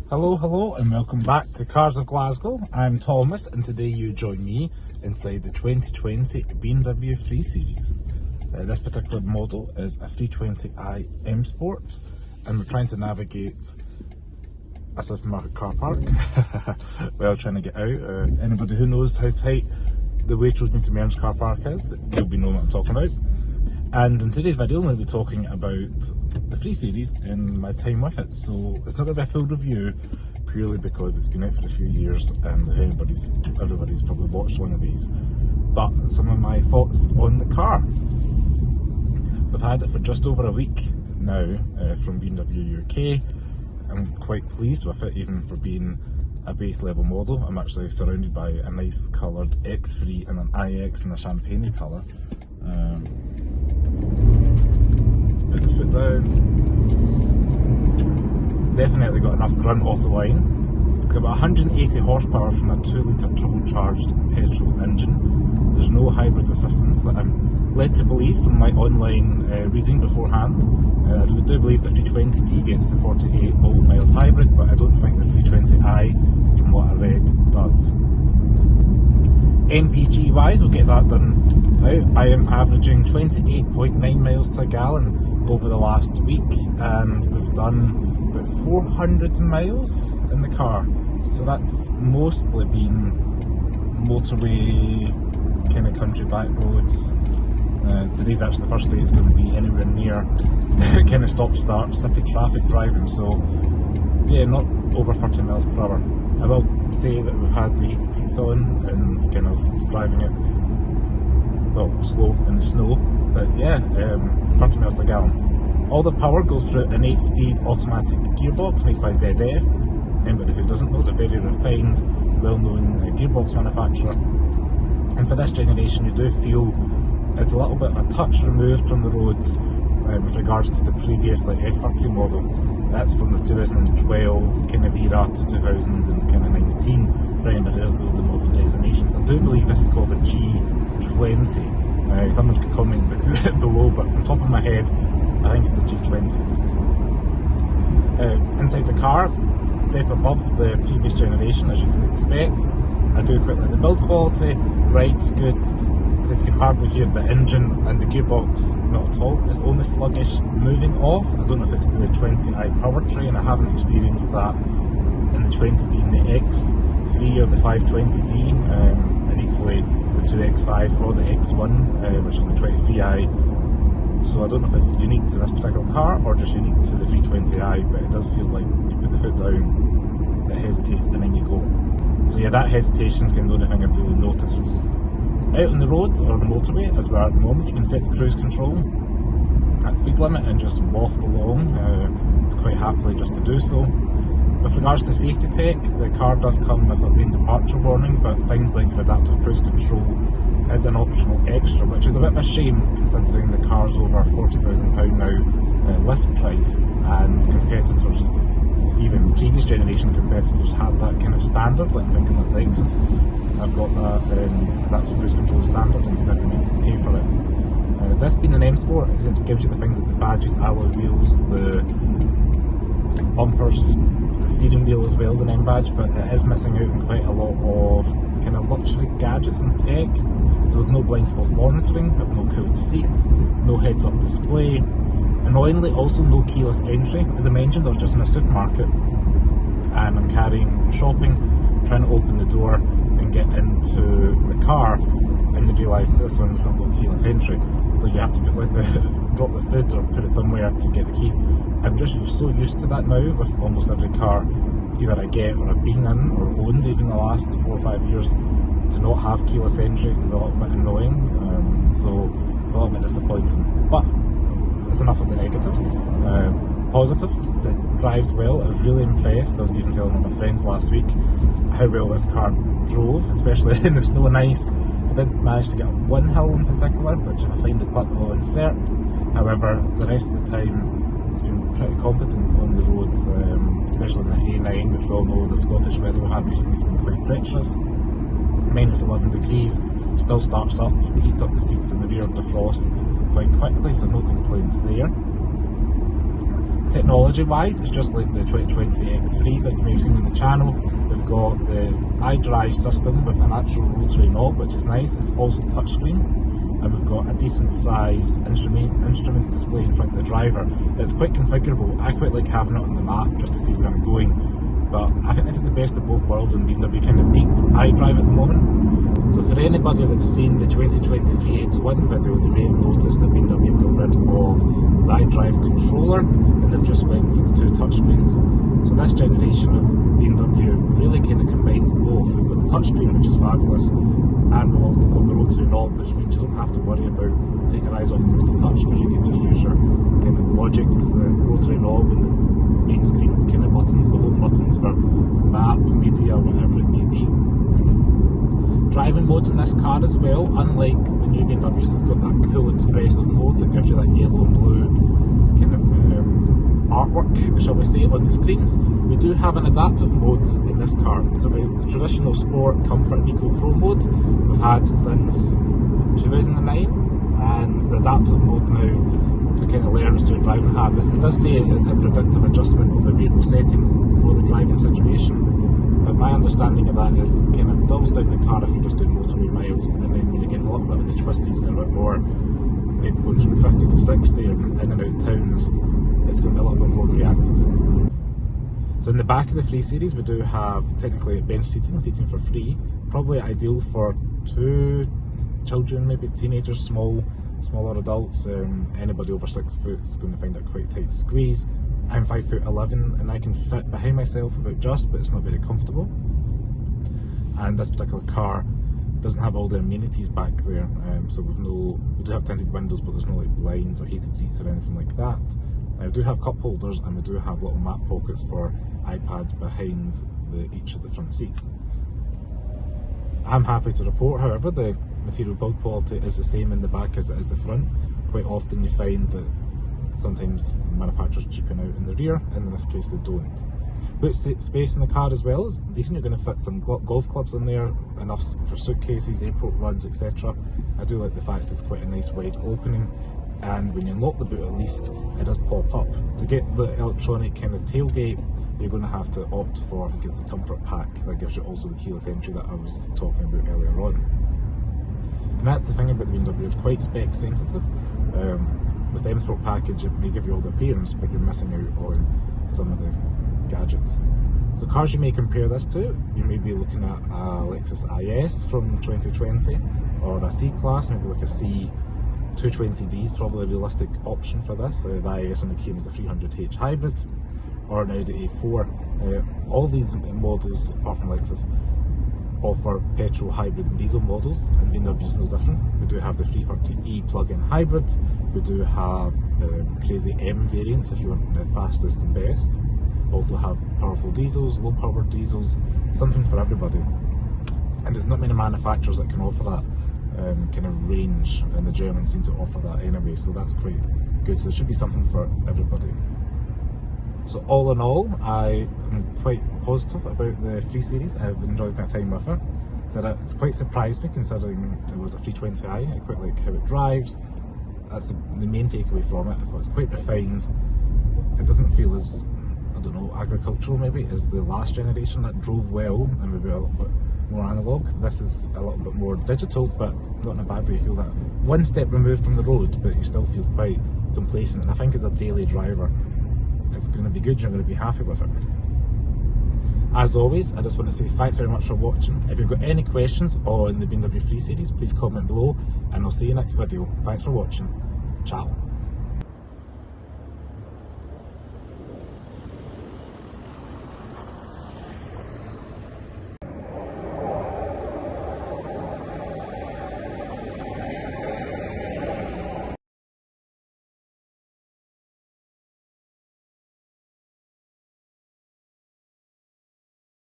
Hello and welcome back to Cars of Glasgow. I'm Thomas and today you join me inside the 2020 BMW 3 Series. This particular model is a 320i M Sport and we're trying to navigate a supermarket car park while trying to get out. Anybody who knows how tight the Waitrose Newton Mearns car park is, you'll be knowing what I'm talking about. And in today's video I'm going to be talking about the 3 Series and my time with it. So it's not going to be a full review purely because it's been out for a few years and everybody's probably watched one of these. But some of my thoughts on the car. So I've had it for just over a week now from BMW UK. I'm quite pleased with it, even for being a base level model. I'm actually surrounded by a nice coloured X3 and an iX in a champagne colour. Put the foot down. Definitely got enough grunt off the line. It's got about 180 horsepower from a 2-litre turbocharged petrol engine. There's no hybrid assistance that I'm led to believe from my online reading beforehand. I do believe the 320d gets the 48 volt mild hybrid, but I don't think the 320i, from what I read, does. MPG wise, we'll get that done out. I am averaging 28.9 miles to a gallon over the last week, and we've done about 400 miles in the car. So that's mostly been motorway, kind of country back roads. Today's actually the first day it's going to be anywhere near kind of stop-start city traffic driving, so yeah, not over 30 miles per hour. I will say that we've had the heated seats on and kind of driving it, well, slow in the snow, but yeah, 30 miles to a gallon. All the power goes through an 8-speed automatic gearbox made by ZF. Anybody who doesn't know, the very refined, well-known gearbox manufacturer. And for this generation you do feel it's a little bit of a touch removed from the road with regards to the previous F30 model. That's from the 2012 kind of era to 2019. For anybody who doesn't know the model designations, I do believe this is called a G20. Someone could comment below, but from the top of my head, I think it's a G20. Inside the car, step above the previous generation, as you can expect. I do quite like the build quality, ride's good. I think you can hardly hear the engine and the gearbox, not at all. It's only sluggish moving off. I don't know if it's the 20i powertrain. I haven't experienced that in the 20D and the X3 or the 520D, and equally the 2X5s or the X1, which is the 23i. So I don't know if it's unique to this particular car or just unique to the 320i, but it does feel like you put the foot down, it hesitates, and then you go. So yeah, that hesitation is kind of the only thing I've really noticed. Out on the road, or the motorway, as we are at the moment, you can set the cruise control at speed limit and just waft along. It's quite happily just to do so. With regards to safety tech, the car does come with a lane departure warning, but things like your adaptive cruise control is an optional extra, which is a bit of a shame considering the car's over £40,000 now list price, and competitors, even previous generation competitors, had that kind of standard. Like I'm thinking like Lexus, I've got that adaptive cruise control standard and you never need to pay for it. This being an M Sport, it gives you the things like the badges, alloy wheels, the bumpers, the steering wheel as well as an M badge, but it is missing out on quite a lot of kind of luxury gadgets and tech. So there's no blind spot monitoring, with no cooled seats, no heads up display. Annoyingly, also no keyless entry. As I mentioned, I was just in a supermarket and I'm carrying shopping, trying to open the door and get into the car, and you realise that this one's not got keyless entry. So you have to drop the foot or put it somewhere to get the keys. I'm just so used to that now with almost every car either I get or I've been in or owned even the last 4 or 5 years. To not have keyless entry is a little bit annoying, so it's a little bit disappointing. But that's enough of the negatives. Positives, it drives well. I was really impressed. I was even telling my friends last week how well this car drove, especially in the snow and ice. I did manage to get up one hill in particular, which if I find the clip I'll insert. However, the rest of the time it's been pretty competent on the road, especially in the A9, which we all know the Scottish weather we had recently has been quite treacherous. Minus 11 degrees, still starts up, heats up the seats in the rear defrost quite quickly, so no complaints there. Technology wise, it's just like the 2020 X3 that you may have seen on the channel. We've got the iDrive system with an actual rotary knob, which is nice. It's also touchscreen, and we've got a decent size instrument display in front of the driver. It's quite configurable. I quite like having it on the map just to see where I'm going, but I think this is the best of both worlds, and BMW kind of beat iDrive at the moment. So for anybody that's seen the 2023 X1 video, they may have noticed that BMW have got rid of the iDrive controller and they've just went for the two touchscreens. So this generation of BMW really kind of combines both. We've got the touchscreen, which is fabulous, and we've also got the rotary knob, which means you don't have to worry about taking your eyes off the road to touch, because you can just use your kind of logic with the rotary knob and the main screen kind of buttons, the home buttons for map, media, whatever it may be. Driving modes in this car as well, unlike the new BMWs, it's got that cool expressive mode that gives you that yellow and blue kind of artwork, shall we say, on the screens. We do have an adaptive mode in this car. So the traditional sport, comfort and eco pro mode we've had since 2009, and the adaptive mode now just kind of learns to your driving habits. It does say it's a predictive adjustment of the vehicle settings for the driving situation, but my understanding of that is kind of dulls down the car if you're just doing motorway miles, and then when you get a little bit of the twisties and a bit more, maybe going from 50 to 60 and in and out towns, it's going to be a little bit more reactive. So in the back of the 3 Series we do have technically bench seating for free, probably ideal for 2 children, maybe teenagers, smaller adults. Anybody over 6 foot is going to find it quite tight to squeeze. I'm 5'11" and I can fit behind myself about just, but it's not very comfortable. And this particular car doesn't have all the amenities back there, so we do have tinted windows, but there's no like blinds or heated seats or anything like that. We do have cup holders, and we do have little map pockets for iPads behind each of the front seats. I'm happy to report, however, the material build quality is the same in the back as it is the front. Quite often you find that sometimes manufacturers cheapen out in the rear, and in this case they don't. Boot space in the car as well is decent. You're going to fit some golf clubs in there, enough for suitcases, airport runs, etc. I do like the fact it's quite a nice wide opening, and when you unlock the boot at least, it does pop up. To get the electronic kind of tailgate, you're going to have to opt for, I think it's the comfort pack, that gives you also the keyless entry that I was talking about earlier on. And that's the thing about the BMW, it's quite spec sensitive. With the M Sport package it may give you all the appearance, but you're missing out on some of the gadgets. So cars you may compare this to, you may be looking at a Lexus IS from 2020, or a C-Class, maybe like a C220D is probably a realistic option for this. The IS only came as a 300h hybrid, or an Audi A4. All these models, apart from Lexus, offer petrol, hybrid and diesel models, and BMW is no different. We do have the 330e plug-in hybrid, we do have crazy M variants if you want the fastest and best. Also have powerful diesels, low power diesels, something for everybody. And there's not many manufacturers that can offer that kind of range, and the Germans seem to offer that anyway, so that's quite good. So there should be something for everybody. So all in all, I am quite positive about the 3 Series. I've enjoyed my time with it. So it's quite surprised me, considering it was a 320i. I quite like how it drives. That's the main takeaway from it. I thought it's quite refined. It doesn't feel as, I don't know, agricultural maybe as the last generation that drove well and maybe a little bit more analog. This is a little bit more digital, but not in a bad way. You feel that one step removed from the road, but you still feel quite complacent. And I think as a daily driver, it's going to be good, you're going to be happy with it. As always, I just want to say thanks very much for watching. If you've got any questions on the BMW 3 Series, please comment below, and I'll see you next video. Thanks for watching. Ciao.